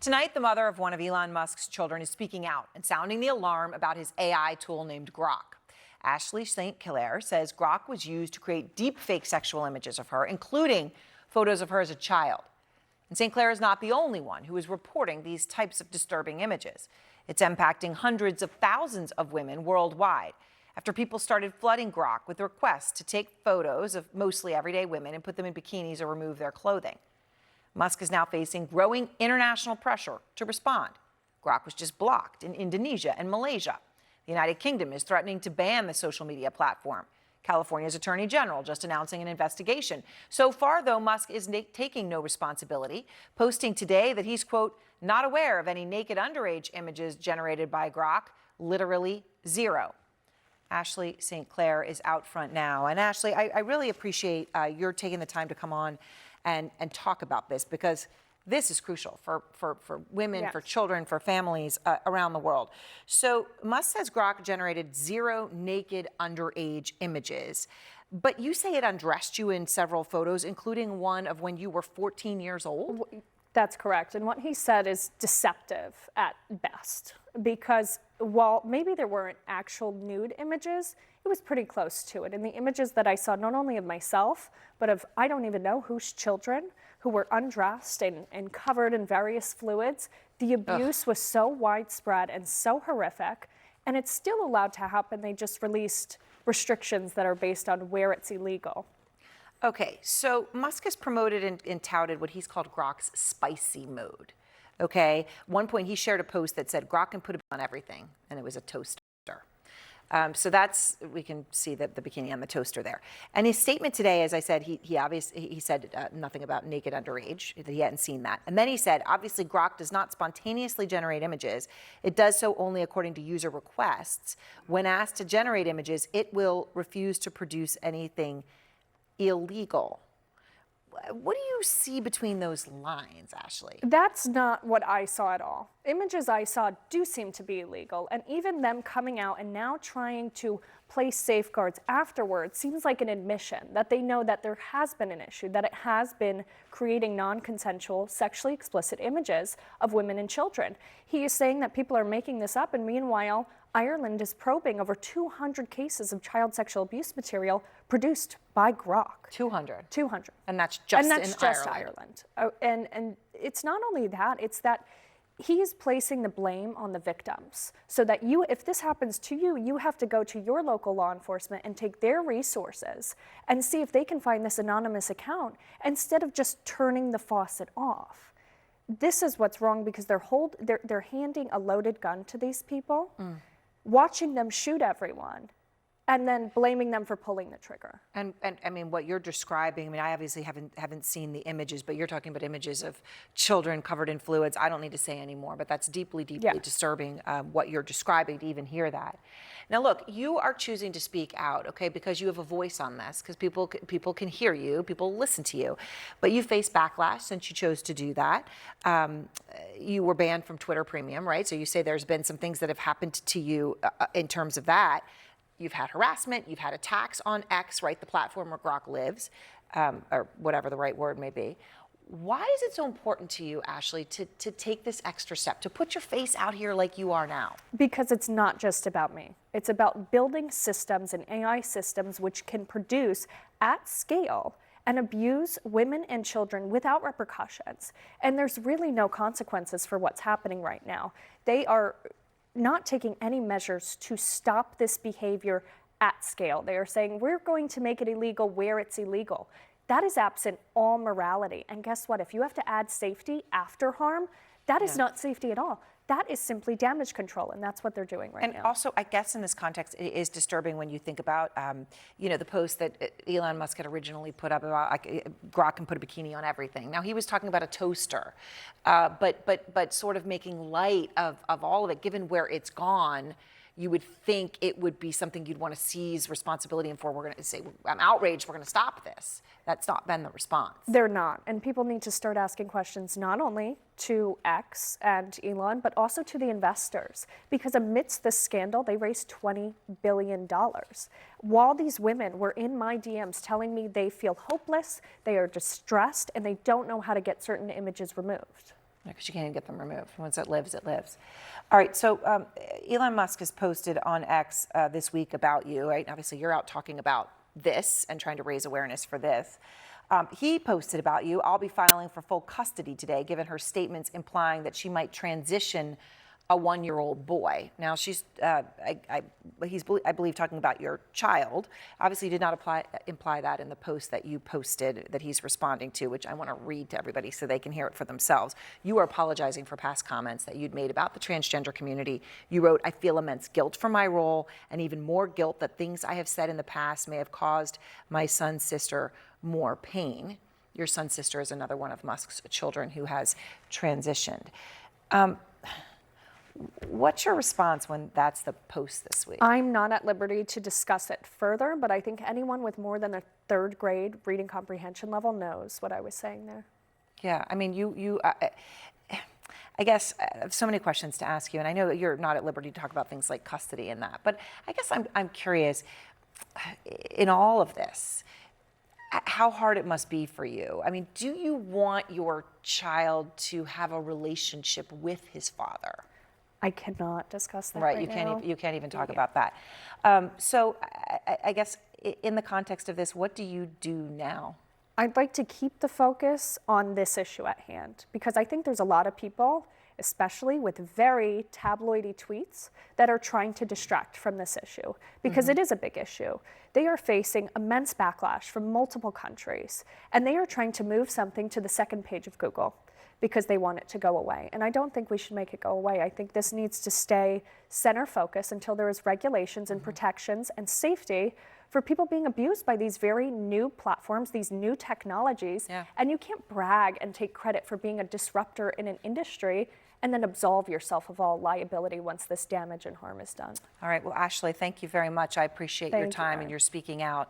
Tonight, the mother of one of Elon Musk's children is speaking out and sounding the alarm about his AI tool named Grok. Ashley St. Clair says Grok was used to create deep-fake sexual images of her, including photos of her as a child. And St. Clair is not the only one who is reporting these types of disturbing images. It's impacting hundreds of thousands of women worldwide after people started flooding Grok with requests to take photos of mostly everyday women and put them in bikinis or remove their clothing. Musk is now facing growing international pressure to respond. Grok was just blocked in Indonesia and Malaysia. The United Kingdom is threatening to ban the social media platform. California's Attorney General just announcing an investigation. So far, though, Musk is taking no responsibility, posting today that he's, quote, not aware of any naked underage images generated by Grok, literally zero. Ashley St. Clair is out front now. And Ashley, I really appreciate your taking the time to come on and talk about this, because this is crucial for women, yes, for children, for families around the world. So Musk says Grok generated zero naked underage images, but you say it undressed you in several photos, including one of when you were 14 years old? That's correct. And what he said is deceptive at best, because while maybe there weren't actual nude images, it was pretty close to it. And the images that I saw, not only of myself, but of I don't even know whose children, who were undressed and covered in various fluids. The abuse was so widespread and so horrific, and it's still allowed to happen. They just released restrictions that are based on where it's illegal. Okay, so Musk has promoted and touted what he's called Grok's spicy mode. Okay, one point he shared a post that said Grok can put it on everything, and it was a toaster. So that's, we can see the bikini on the toaster there. And his statement today, as I said, he said nothing about naked underage, that he hadn't seen that. And then he said, obviously Grok does not spontaneously generate images. It does so only according to user requests. When asked to generate images, it will refuse to produce anything illegal. What do you see between those lines, Ashley? That's not what I saw at all. Images I saw do seem to be illegal, and even them coming out and now trying to place safeguards afterwards seems like an admission that they know that there has been an issue, that it has been creating non-consensual, sexually explicit images of women and children. He is saying that people are making this up, and meanwhile, Ireland is probing over 200 cases of child sexual abuse material produced by Grok. 200? 200. And that's just Ireland. Oh, and it's not only that, it's that he is placing the blame on the victims, so that you, if this happens to you, you have to go to your local law enforcement and take their resources and see if they can find this anonymous account instead of just turning the faucet off. This is what's wrong, because they're handing a loaded gun to these people, watching them shoot everyone, and then blaming them for pulling the trigger. And I mean, what you're describing, I mean, I obviously haven't seen the images, but you're talking about images of children covered in fluids. I don't need to say anymore, but that's deeply, deeply disturbing, what you're describing, to even hear that. Now, look, you are choosing to speak out, okay, because you have a voice on this, because people can hear you, people listen to you, but you face backlash since you chose to do that. You were banned from Twitter Premium, right? So you say there's been some things that have happened to you in terms of that. You've had harassment, you've had attacks on X, right, the platform where Grok lives, or whatever the right word may be. Why is it so important to you, Ashley, to take this extra step, to put your face out here like you are now? Because it's not just about me. It's about building systems and AI systems which can produce at scale and abuse women and children without repercussions. And there's really no consequences for what's happening right now. They are not taking any measures to stop this behavior at scale. They are saying, we're going to make it illegal where it's illegal. That is absent all morality. And guess what? If you have to add safety after harm, that is not safety at all. That is simply damage control, and that's what they're doing right now. And also, I guess in this context, it is disturbing when you think about, you know, the post that Elon Musk had originally put up about Grok can put a bikini on everything. Now, he was talking about a toaster, but sort of making light of all of it, given where it's gone. You would think it would be something you'd want to seize responsibility for. We're going to say, I'm outraged, we're going to stop this. That's not been the response. They're not. And people need to start asking questions not only to X and Elon, but also to the investors. Because amidst this scandal, they raised $20 billion. While these women were in my DMs telling me they feel hopeless, they are distressed, and they don't know how to get certain images removed. Because you can't even get them removed. Once it lives, it lives. All right, so Elon Musk has posted on X this week about you, right? Obviously, you're out talking about this and trying to raise awareness for this. He posted about you, "I'll be filing for full custody today," given her statements implying that she might transition a 1-year-old boy. Now, she's, I believe, talking about your child. Obviously, did not imply that in the post that you posted that he's responding to, which I want to read to everybody so they can hear it for themselves. You are apologizing for past comments that you'd made about the transgender community. You wrote, "I feel immense guilt for my role and even more guilt that things I have said in the past may have caused my son's sister more pain." Your son's sister is another one of Musk's children who has transitioned. What's your response when that's the post this week? I'm not at liberty to discuss it further, but I think anyone with more than a 3rd grade reading comprehension level knows what I was saying there. Yeah, I mean, I guess I have so many questions to ask you, and I know that you're not at liberty to talk about things like custody and that, but I guess I'm curious, in all of this, how hard it must be for you. I mean, do you want your child to have a relationship with his father? I cannot discuss that Right, right now. you can't even talk about that. So I guess in the context of this, what do you do now? I'd like to keep the focus on this issue at hand because I think there's a lot of people, especially with very tabloidy tweets, that are trying to distract from this issue because it is a big issue. They are facing immense backlash from multiple countries, and they are trying to move something to the 2nd page of Google because they want it to go away. And I don't think we should make it go away. I think this needs to stay center focus until there is regulations and protections and safety for people being abused by these very new platforms, these new technologies. Yeah. And you can't brag and take credit for being a disruptor in an industry and then absolve yourself of all liability once this damage and harm is done. All right, well, Ashley, thank you very much. I appreciate your Thank you, time and Erin. your speaking out.